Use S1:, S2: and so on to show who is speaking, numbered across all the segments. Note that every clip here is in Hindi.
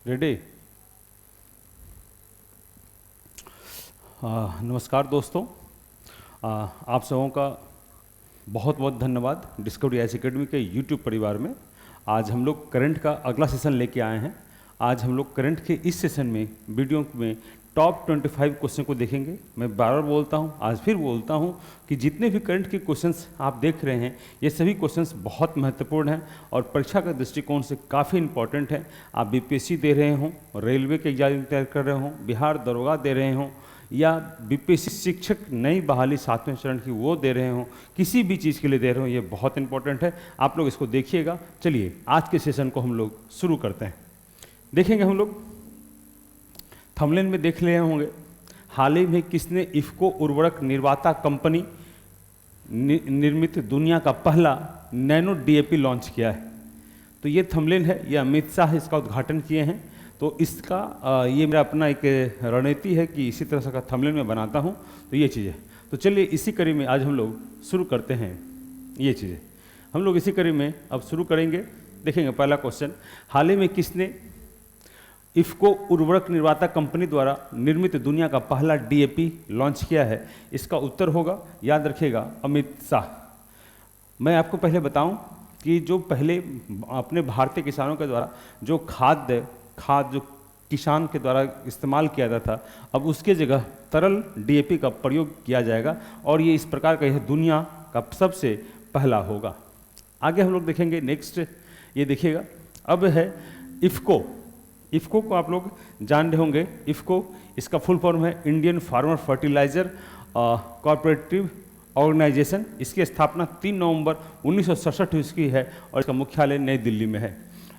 S1: रेडी। नमस्कार दोस्तों, आप सबों का बहुत बहुत धन्यवाद डिस्कवरी आईएएस एकेडमी के यूट्यूब परिवार में। आज हम लोग करंट का अगला सेशन लेके आए हैं। आज हम लोग करंट के इस सेशन में वीडियो में टॉप 25 क्वेश्चन को देखेंगे। मैं बार बार बोलता हूं, आज फिर बोलता हूं कि जितने भी करंट के क्वेश्चंस आप देख रहे हैं ये सभी क्वेश्चंस बहुत महत्वपूर्ण हैं और परीक्षा के दृष्टिकोण से काफ़ी इंपॉर्टेंट है। आप बीपीएससी दे रहे हों, रेलवे के एग्जाम तैयार कर रहे हों, बिहार दरोगा दे रहे हों या बीपीएससी शिक्षक नई बहाली 7वें चरण की वो दे रहे हों, किसी भी चीज़ के लिए दे रहे हों, ये बहुत इंपॉर्टेंट है। आप लोग इसको देखिएगा। चलिए आज के सेशन को हम लोग शुरू करते हैं। देखेंगे हम लोग थंबनेल में देख रहे होंगे, हाल ही में किसने इफ्को उर्वरक निर्माता कंपनी निर्मित दुनिया का पहला नैनो डीएपी लॉन्च किया है। तो ये थंबनेल है, ये अमित शाह इसका उद्घाटन किए हैं। तो इसका ये मेरा अपना एक रणनीति है कि इसी तरह का थंबनेल मैं बनाता हूँ। तो ये चीज़ें, तो चलिए इसी कड़ी में आज हम लोग शुरू करते हैं। ये चीज़ें हम लोग इसी कड़ी में अब शुरू करेंगे। देखेंगे पहला क्वेश्चन, हाल ही में किसने इफ्को उर्वरक निर्माता कंपनी द्वारा निर्मित दुनिया का पहला डीएपी लॉन्च किया है? इसका उत्तर होगा, याद रखिएगा, अमित शाह। मैं आपको पहले बताऊं कि जो पहले अपने भारतीय किसानों के द्वारा जो खाद जो किसान के द्वारा इस्तेमाल किया जाता था, अब उसके जगह तरल डीएपी का प्रयोग किया जाएगा और ये इस प्रकार का यह दुनिया का सबसे पहला होगा। आगे हम लोग देखेंगे नेक्स्ट, ये देखिएगा, अब है इफ्को। इफ्को को आप लोग जान रहे होंगे। इफ्को इसका फुल फॉर्म है Indian farmer fertiliser corporative organisation. इसकी स्थापना 3 नवंबर 1967 ईस्वी है और इसका मुख्यालय नई दिल्ली में है।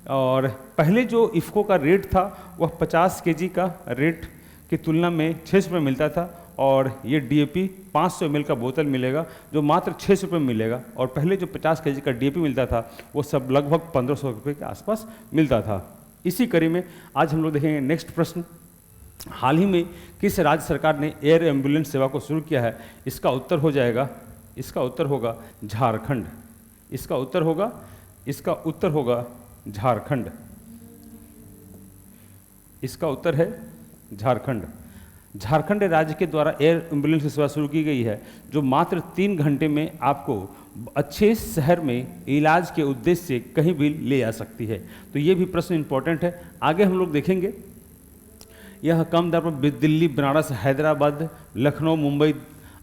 S1: और पहले जो इफ्को का रेट था वह 50 केजी का रेट की तुलना में 6 रुपये मिलता था और ये डीएपी 500 ml का बोतल मिलेगा जो मात्र 6 रुपये में मिलेगा। और पहले जो 50 केजी का डीएपी मिलता था वो सब लगभग 1500 रुपये के आसपास मिलता था। इसी कड़ी में आज हम लोग देखेंगे नेक्स्ट प्रश्न, हाल ही में किस राज्य सरकार ने एयर एम्बुलेंस सेवा को शुरू किया है? इसका उत्तर हो जाएगा, इसका उत्तर होगा झारखंड। इसका उत्तर होगा झारखंड। इसका उत्तर है झारखंड। झारखंड राज्य के द्वारा एयर एम्बुलेंस की सेवा शुरू की गई है जो मात्र 3 घंटे में आपको अच्छे शहर में इलाज के उद्देश्य से कहीं भी ले आ सकती है। तो ये भी प्रश्न इंपॉर्टेंट है। आगे हम लोग देखेंगे, यह कम दर पर दिल्ली, बनारस, हैदराबाद, लखनऊ, मुंबई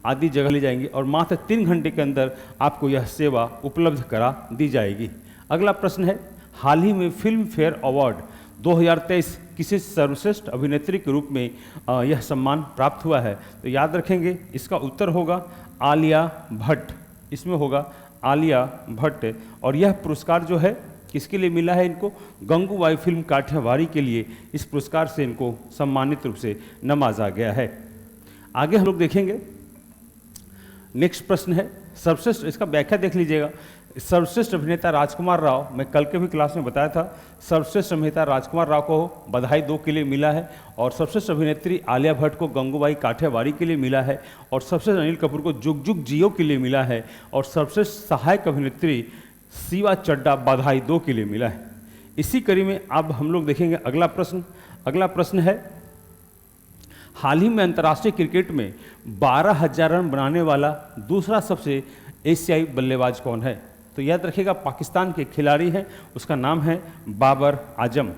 S1: आदि जगह ले जाएंगे और मात्र 3 घंटे के अंदर आपको यह सेवा उपलब्ध करा दी जाएगी। अगला प्रश्न है, हाल ही में फिल्म फेयर अवार्ड 2023 किसी सर्वश्रेष्ठ अभिनेत्री के रूप में यह सम्मान प्राप्त हुआ है? तो याद रखेंगे, इसका उत्तर होगा आलिया भट्ट। इसमें होगा आलिया भट्ट। और यह पुरस्कार जो है किसके लिए मिला है इनको? गंगूबाई फिल्म काठियावाड़ी के लिए इस पुरस्कार से इनको सम्मानित रूप से नवाजा गया है। आगे हम लोग देखेंगे, नेक्स्ट प्रश्न है सर्वश्रेष्ठ, इसका व्याख्या देख लीजिएगा। सर्वश्रेष्ठ अभिनेता राजकुमार राव, मैं कल के भी क्लास में बताया था, सर्वश्रेष्ठ अभिनेता राजकुमार राव को बधाई 2 के लिए मिला है और सर्वश्रेष्ठ अभिनेत्री आलिया भट्ट को गंगूबाई काठियावाड़ी के लिए मिला है और सर्वश्रेष्ठ अनिल कपूर को जुग जुग जियो के लिए मिला है और सर्वश्रेष्ठ सहायक अभिनेत्री शिवा चड्डा बधाई 2 के लिए मिला है। इसी कड़ी में अब हम लोग देखेंगे अगला प्रश्न। अगला प्रश्न है, हाल ही में अंतर्राष्ट्रीय क्रिकेट में 12,000 रन बनाने वाला दूसरा सबसे एशियाई बल्लेबाज कौन है? तो याद रखिएगा, पाकिस्तान के खिलाड़ी हैं, उसका नाम है बाबर आजम।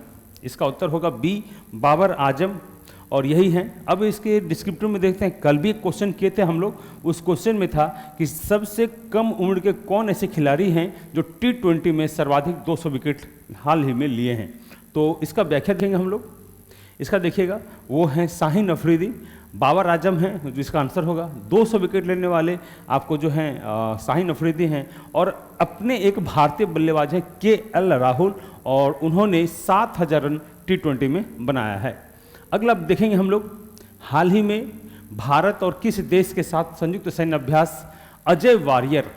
S1: इसका उत्तर होगा बी, बाबर आजम, और यही हैं। अब इसके डिस्क्रिप्टिव में देखते हैं, कल भी एक क्वेश्चन किए थे हम लोग, उस क्वेश्चन में था कि सबसे कम उम्र के कौन ऐसे खिलाड़ी हैं जो T20 में सर्वाधिक 200 विकेट हाल ही में लिए हैं। तो इसका व्याख्या देंगे हम लोग। इसका देखिएगा, वो हैं शाहीन अफरीदी, बाबर आजम हैं, जिसका आंसर होगा 200 विकेट लेने वाले आपको जो हैं शाहीन अफरीदी हैं और अपने एक भारतीय बल्लेबाज हैं KL राहुल और उन्होंने 7,000 रन T20 में बनाया है। अगला देखेंगे हम लोग, हाल ही में भारत और किस देश के साथ संयुक्त सैन्य अभ्यास अजय वारियर,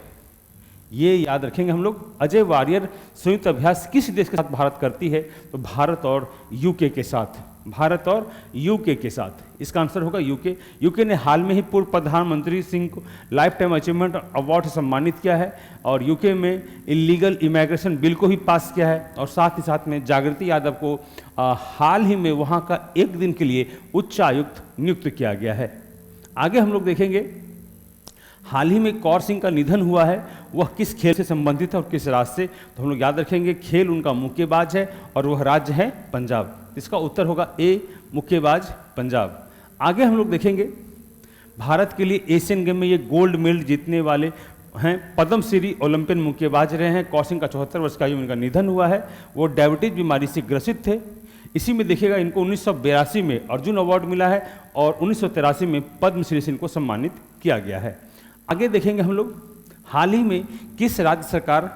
S1: ये याद रखेंगे हम लोग, अजय वारियर संयुक्त अभ्यास किस देश के साथ भारत करती है? तो भारत और UK के साथ। भारत और यूके के साथ। इसका आंसर होगा यूके। यूके ने हाल में ही पूर्व प्रधानमंत्री सिंह को लाइफ टाइम अचीवमेंट अवार्ड से सम्मानित किया है और यूके में इलीगल इमिग्रेशन बिल को ही पास किया है और साथ ही साथ में जागृति यादव को हाल ही में वहाँ का एक दिन के लिए उच्चायुक्त नियुक्त किया गया है। आगे हम लोग देखेंगे हाल ही में कौर सिंह का निधन हुआ है, वह किस खेल से संबंधित है और किस राज्य से, तो हम लोग याद रखेंगे खेल उनका मुक्केबाज है और वह राज्य है पंजाब। इसका उत्तर होगा ए, मुक्केबाज पंजाब। आगे हम लोग देखेंगे भारत के लिए एशियन गेम में ये गोल्ड मेडल जीतने वाले हैं पद्मश्री ओलंपियन मुक्केबाज रहे हैं कौर सिंह का 74 वर्ष का आयु में इनका निधन हुआ है। वो डायबिटीज बीमारी से ग्रसित थे। इसी में देखिएगा इनको 1982 में अर्जुन अवार्ड मिला है और 1983 में पद्मश्री से इनको सम्मानित किया गया है। आगे देखेंगे हम लोग हाल ही में किस राज्य सरकार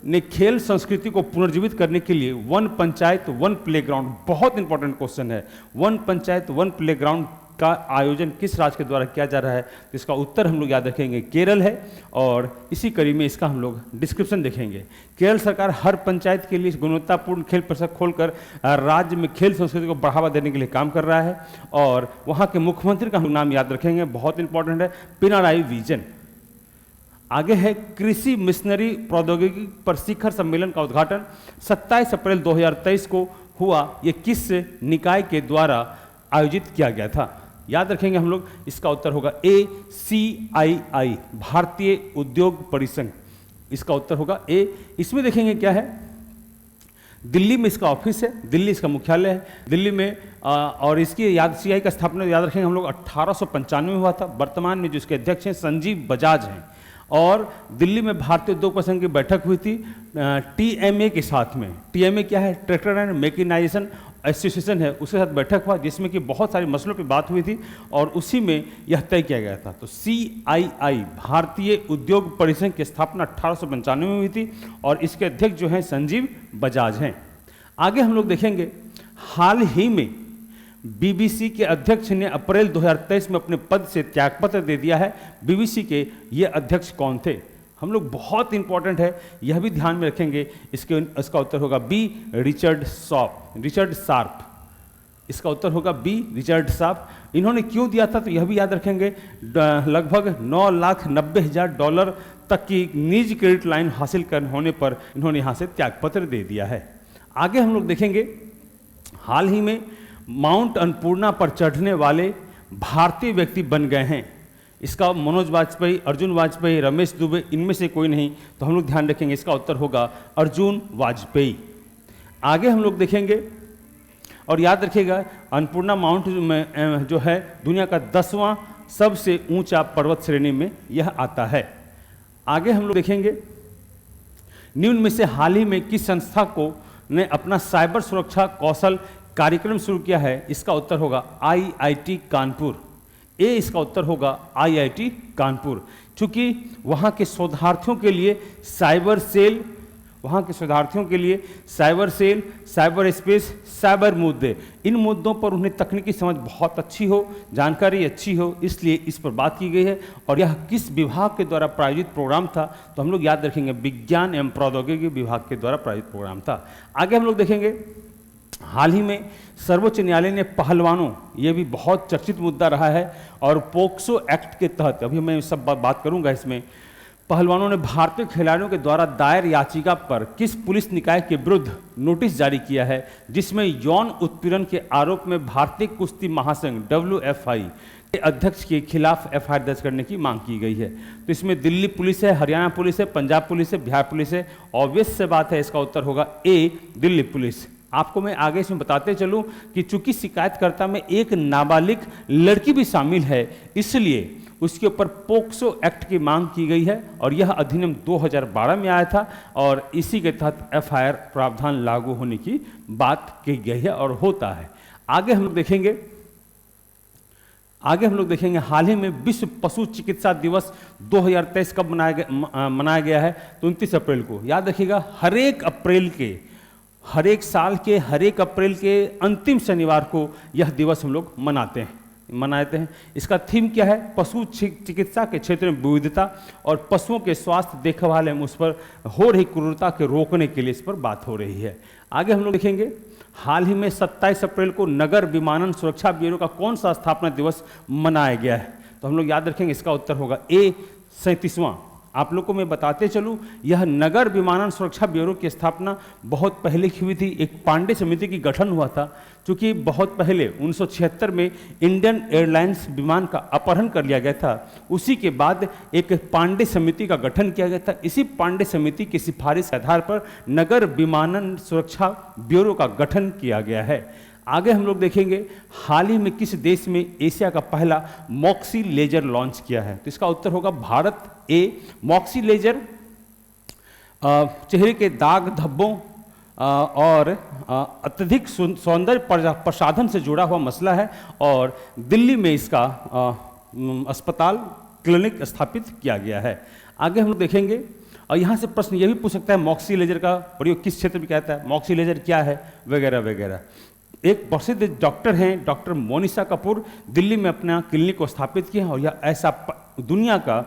S1: ने खेल संस्कृति को पुनर्जीवित करने के लिए वन पंचायत वन प्लेग्राउंड, बहुत इंपॉर्टेंट क्वेश्चन है, वन पंचायत वन प्लेग्राउंड का आयोजन किस राज्य के द्वारा किया जा रहा है, तो इसका उत्तर हम लोग याद रखेंगे केरल है। और इसी कड़ी में इसका हम लोग डिस्क्रिप्शन देखेंगे। केरल सरकार हर पंचायत के लिए गुणवत्तापूर्ण खेल परिसर खोलकर राज्य में खेल संस्कृति को बढ़ावा देने के लिए काम कर रहा है और वहाँ के मुख्यमंत्री का हम नाम याद रखेंगे, बहुत इंपॉर्टेंट है, पिनाराई विजयन। आगे है कृषि मिशनरी प्रौद्योगिकी पर शिखर सम्मेलन का उद्घाटन 27 अप्रैल 2023 को हुआ। ये किस निकाय के द्वारा आयोजित किया गया था, याद रखेंगे हम लोग। इसका उत्तर होगा ए, CII, भारतीय उद्योग परिसंघ। इसका उत्तर होगा ए। इसमें देखेंगे क्या है, दिल्ली में इसका ऑफिस है, दिल्ली इसका मुख्यालय है दिल्ली में और इसकी CII का स्थापना याद रखेंगे हम लोग 1895 में हुआ था। वर्तमान में जो इसके अध्यक्ष हैं संजीव बजाज हैं और दिल्ली में भारतीय उद्योग परिसंघ की बैठक हुई थी TMA के साथ में। TMA क्या है, ट्रैक्टर एंड मैकेनाइजेशन एसोसिएशन है, उसके साथ बैठक हुआ जिसमें कि बहुत सारे मसलों पर बात हुई थी और उसी में यह तय किया गया था। तो CII भारतीय उद्योग परिसंघ की स्थापना 1895 में हुई थी और इसके अध्यक्ष जो हैं संजीव बजाज हैं। आगे हम लोग देखेंगे हाल ही में BBC के अध्यक्ष ने अप्रैल 2023 में अपने पद से त्यागपत्र दे दिया है। BBC के ये अध्यक्ष कौन थे, हम लोग बहुत इंपॉर्टेंट है, यह भी ध्यान में रखेंगे। इसका उत्तर होगा बी, रिचर्ड शार्प। इसका उत्तर होगा बी, रिचर्ड शार्प। इन्होंने क्यों दिया था, तो यह भी याद रखेंगे। लगभग $9,90,000 तक की निजी क्रेडिट लाइन हासिल कर होने पर इन्होंने यहाँ से त्यागपत्र दे दिया है। आगे हम लोग देखेंगे हाल ही में माउंट अन्नपूर्णा पर चढ़ने वाले भारतीय व्यक्ति बन गए हैं। इसका मनोज वाजपेयी, अर्जुन वाजपेयी, रमेश दुबे, इनमें से कोई नहीं, तो हम लोग ध्यान रखेंगे इसका उत्तर होगा अर्जुन वाजपेयी। आगे हम लोग देखेंगे और याद रखिएगा अन्नपूर्णा माउंट में जो है दुनिया का 10वां सबसे ऊंचा पर्वत श्रेणी में यह आता है। आगे हम लोग देखेंगे निम्न में से हाल ही में किस संस्था को ने अपना साइबर सुरक्षा कौशल कार्यक्रम शुरू किया है, इसका उत्तर होगा IIT कानपुर। ए, इसका उत्तर होगा IIT कानपुर। चूंकि वहाँ के शोधार्थियों के लिए cyber cell, cyber space, cyber मुद्दे, इन मुद्दों पर उन्हें तकनीकी समझ बहुत अच्छी हो, जानकारी अच्छी हो, इसलिए इस पर बात की गई है। और यह किस विभाग के द्वारा प्रायोजित प्रोग्राम था, तो हम लोग याद रखेंगे विज्ञान एवं प्रौद्योगिकी विभाग के द्वारा प्रायोजित प्रोग्राम था। आगे हम लोग देखेंगे हाल ही में सर्वोच्च न्यायालय ने पहलवानों, ये भी बहुत चर्चित मुद्दा रहा है और पोक्सो एक्ट के तहत, अभी मैं सब बात करूंगा इसमें, पहलवानों ने भारतीय खिलाड़ियों के द्वारा दायर याचिका पर किस पुलिस निकाय के विरुद्ध नोटिस जारी किया है, जिसमें यौन उत्पीड़न के आरोप में भारतीय कुश्ती महासंघ WFI के अध्यक्ष के खिलाफ FIR दर्ज करने की मांग की गई है। तो इसमें दिल्ली पुलिस है, हरियाणा पुलिस है, पंजाब पुलिस है, बिहार पुलिस है। ऑब्वियस से बात है, इसका उत्तर होगा ए, दिल्ली पुलिस। आपको मैं आगे इसमें बताते चलूं कि चूंकि शिकायतकर्ता में एक नाबालिग लड़की भी शामिल है, इसलिए उसके ऊपर पोक्सो एक्ट की मांग की गई है और यह अधिनियम 2012 में आया था और इसी के तहत FIR प्रावधान लागू होने की बात की गई है और होता है। आगे हम लोग देखेंगे हाल ही में विश्व पशु चिकित्सा दिवस 2023 कब मनाया गया है, तो 29 अप्रैल को। याद रखिएगा हर एक साल के हर एक अप्रैल के अंतिम शनिवार को यह दिवस हम लोग मनाते हैं। मनाते हैं। इसका थीम क्या है? पशु चिकित्सा के क्षेत्र में विविधता और पशुओं के स्वास्थ्य देखभाल एवं उस पर हो रही क्रूरता के रोकने के लिए इस पर बात हो रही है। आगे हम लोग देखेंगे, हाल ही में 27 अप्रैल को नगर विमानन सुरक्षा ब्यूरो का कौन सा स्थापना दिवस मनाया गया है? तो हम लोग याद रखेंगे, इसका उत्तर होगा ए 37वां। आप लोग को मैं बताते चलूं, यह नगर विमानन सुरक्षा ब्यूरो की स्थापना बहुत पहले की हुई थी। एक पांडे समिति की गठन हुआ था, क्योंकि बहुत पहले 1976 में इंडियन एयरलाइंस विमान का अपहरण कर लिया गया था। उसी के बाद एक पांडे समिति का गठन किया गया था। इसी पांडे समिति की सिफारिश के आधार पर नगर विमानन सुरक्षा ब्यूरो का गठन किया गया है। आगे हम लोग देखेंगे, हाल ही में किस देश में एशिया का पहला मॉक्सी लेजर लॉन्च किया है? तो इसका उत्तर होगा भारत। ए मॉक्सी लेजर चेहरे के दाग धब्बों और अत्यधिक सौंदर्य प्रसाधन से जुड़ा हुआ मसला है और दिल्ली में इसका अस्पताल क्लिनिक स्थापित किया गया है। आगे हम लोग देखेंगे, और यहाँ से प्रश्न ये भी पूछ सकता है, मॉक्सी लेजर का प्रयोग किस क्षेत्र में किया जाता है, मॉक्सी लेजर क्या है, वगैरह वगैरह। एक प्रसिद्ध डॉक्टर हैं, डॉक्टर मोनिशा कपूर, दिल्ली में अपना क्लिनिक को स्थापित किया और यह ऐसा दुनिया का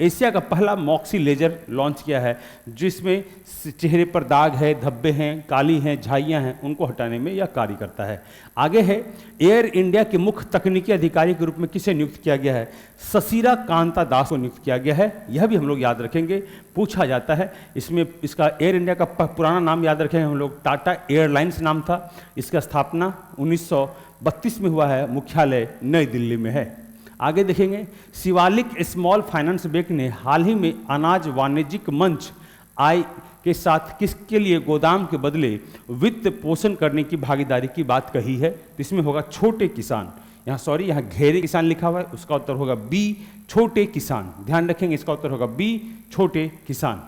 S1: एशिया का पहला मॉक्सी लेजर लॉन्च किया है, जिसमें चेहरे पर दाग है, धब्बे हैं, काली हैं, झाइयाँ हैं, उनको हटाने में यह कार्य करता है। आगे है, एयर इंडिया के मुख्य तकनीकी अधिकारी के रूप में किसे नियुक्त किया गया है? ससीरा कांता दास को नियुक्त किया गया है। यह भी हम लोग याद रखेंगे, पूछा जाता है। इसमें इसका एयर इंडिया का पुराना नाम याद रखेंगे हम लोग, टाटा एयरलाइंस नाम था। इसका स्थापना 1932 में हुआ है, मुख्यालय नई दिल्ली में है। आगे देखेंगे, शिवालिक स्मॉल फाइनेंस बैंक ने हाल ही में अनाज वाणिज्यिक मंच आई के साथ किसके लिए गोदाम के बदले वित्त पोषण करने की भागीदारी की बात कही है? तो इसमें होगा छोटे किसान। यहाँ घेरे किसान लिखा हुआ है, उसका उत्तर होगा बी छोटे किसान। ध्यान रखेंगे, इसका उत्तर होगा बी छोटे किसान।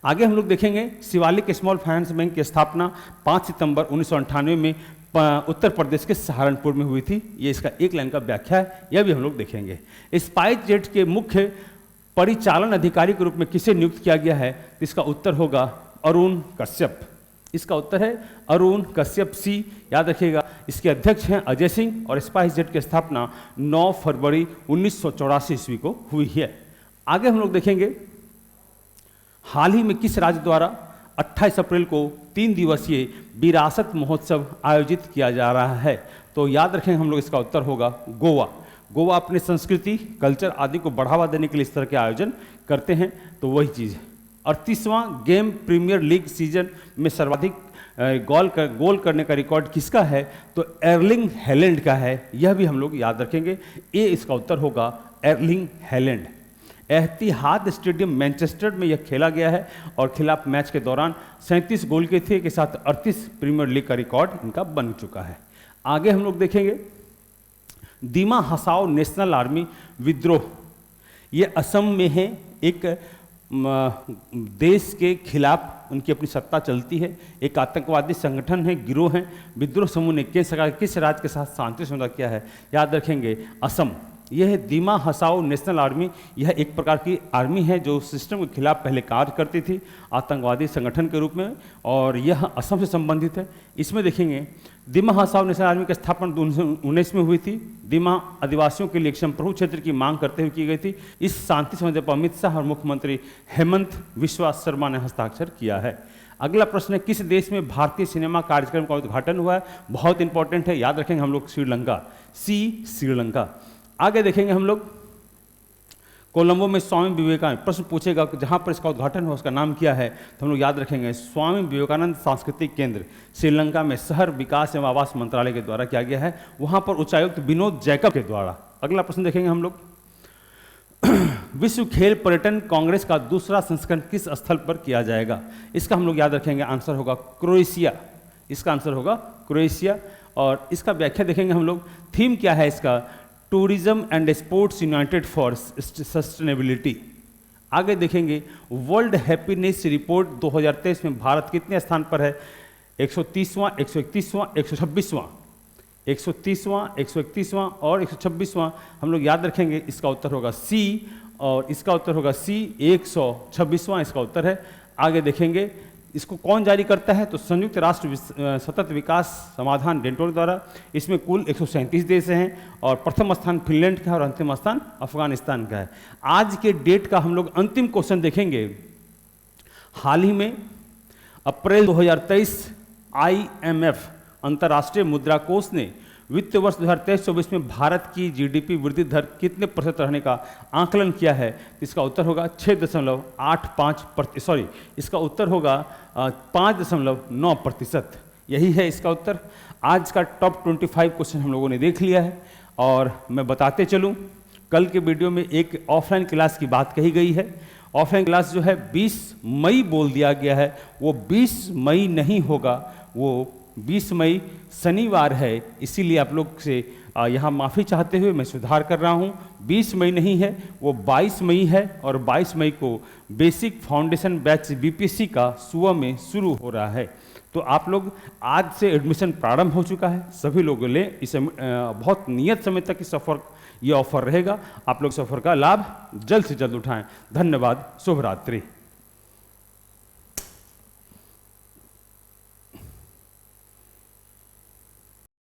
S1: आगे हम लोग देखेंगे, शिवालिक स्मॉल फाइनेंस बैंक की स्थापना 5 सितंबर 1998 में उत्तर प्रदेश के सहारनपुर में हुई थी। ये इसका एक लाइन का व्याख्या है, यह भी हम लोग देखेंगे। स्पाइस जेट के मुख्य परिचालन अधिकारी के रूप में किसे नियुक्त किया गया है? तो इसका उत्तर होगा अरुण कश्यप। इसका उत्तर है अरुण कश्यप, सी याद रखिएगा। इसके अध्यक्ष हैं अजय सिंह और स्पाइस जेट की स्थापना 9 फरवरी 1984 ईस्वी को हुई है। आगे हम लोग देखेंगे, हाल ही में किस राज्य द्वारा 28 अप्रैल को 3 दिवसीय विरासत महोत्सव आयोजित किया जा रहा है? तो याद रखें हम लोग, इसका उत्तर होगा गोवा। गोवा अपने संस्कृति, कल्चर आदि को बढ़ावा देने के लिए इस तरह के आयोजन करते हैं, तो वही चीज़ है। 38वां गेम प्रीमियर लीग सीजन में सर्वाधिक गोल करने का रिकॉर्ड किसका है? तो एर्लिंग हैलैंड का है। यह भी हम लोग याद रखेंगे, ए इसका उत्तर होगा एर्लिंग हैलैंड। एहतियात स्टेडियम मैनचेस्टर में यह खेला गया है और खिलाफ मैच के दौरान 37 गोल के साथ 38 प्रीमियर लीग का रिकॉर्ड इनका बन चुका है। आगे हम लोग देखेंगे, दिमा हसाओ नेशनल आर्मी विद्रोह, ये असम में है। एक देश के खिलाफ उनकी अपनी सत्ता चलती है, एक आतंकवादी संगठन है, गिरोह है। विद्रोह समूह ने किस राज्य के साथ शांति समझौता किया है? याद रखेंगे असम। यह है दिमा हसाओ नेशनल आर्मी। यह एक प्रकार की आर्मी है जो सिस्टम के खिलाफ पहले कार्य करती थी आतंकवादी संगठन के रूप में, और यह असम से संबंधित है। इसमें देखेंगे, दिमा हसाओ नेशनल आर्मी की स्थापना 1919 में हुई थी। दिमा आदिवासियों के लिए एक संप्रभु क्षेत्र की मांग करते हुए की गई थी। इस शांति समझौते पर अमित शाह और मुख्यमंत्री हेमंत बिस्वा शर्मा ने हस्ताक्षर किया है। अगला प्रश्न है, किस देश में भारतीय सिनेमा कार्यक्रम का उद्घाटन हुआ है? बहुत इंपॉर्टेंट है, याद रखेंगे हम लोग, श्रीलंका, सी श्रीलंका। आगे देखेंगे हम लोग, कोलंबो में स्वामी विवेकानंद, प्रश्न पूछेगा कि जहाँ पर इसका उद्घाटन हुआ उसका नाम क्या है? तो हम लोग याद रखेंगे स्वामी विवेकानंद सांस्कृतिक केंद्र, श्रीलंका में शहर विकास एवं आवास मंत्रालय के द्वारा किया गया है, वहाँ पर उच्चायुक्त विनोद जैकब के द्वारा। अगला प्रश्न देखेंगे हम लोग, विश्व खेल पर्यटन कांग्रेस का दूसरा संस्करण किस स्थल पर किया जाएगा? इसका हम लोग याद रखेंगे, आंसर होगा क्रोएशिया। इसका आंसर होगा क्रोएशिया। और इसका व्याख्या देखेंगे हम लोग, थीम क्या है इसका? Tourism and sports United for sustainability. आगे देखेंगे, वर्ल्ड हैप्पीनेस रिपोर्ट 2023 में भारत कितने स्थान पर है? 130वां, 131वां, 126वां, 130वां, 131वां और 126वां। हम लोग याद रखेंगे, इसका उत्तर होगा सी, और इसका उत्तर होगा सी, 126वां इसका उत्तर है। आगे देखेंगे, इसको कौन जारी करता है? तो संयुक्त राष्ट्र सतत विकास समाधान डेंटोल द्वारा। इसमें कुल 137 देश हैं और प्रथम स्थान फिनलैंड का है और अंतिम स्थान अफगानिस्तान का है। आज के डेट का हम लोग अंतिम क्वेश्चन देखेंगे। हाल ही में अप्रैल 2023 IMF अंतर्राष्ट्रीय मुद्रा कोष ने वित्त वर्ष 2023-24 में भारत की जीडीपी वृद्धि दर कितने प्रतिशत रहने का आकलन किया है? इसका उत्तर होगा 6.85%। सॉरी, इसका उत्तर होगा 5.9%। यही है इसका उत्तर। आज का टॉप 25 क्वेश्चन हम लोगों ने देख लिया है और मैं बताते चलूं, कल के वीडियो में एक ऑफलाइन क्लास की बात कही गई है। ऑफलाइन क्लास जो है 20 मई बोल दिया गया है, वो 20 मई नहीं होगा, वो 20 मई शनिवार है। इसीलिए आप लोग से यहाँ माफ़ी चाहते हुए मैं सुधार कर रहा हूँ। 20 मई नहीं है, वो 22 मई है और 22 मई को बेसिक फाउंडेशन बैच बीपीएससी का सुबह में शुरू हो रहा है। तो आप लोग आज से एडमिशन प्रारंभ हो चुका है, सभी लोगों ने इस बहुत नियत समय तक इस ये ऑफर रहेगा। आप लोग सफ़र का लाभ जल्द से जल्द उठाएं। धन्यवाद। शुभ रात्रि।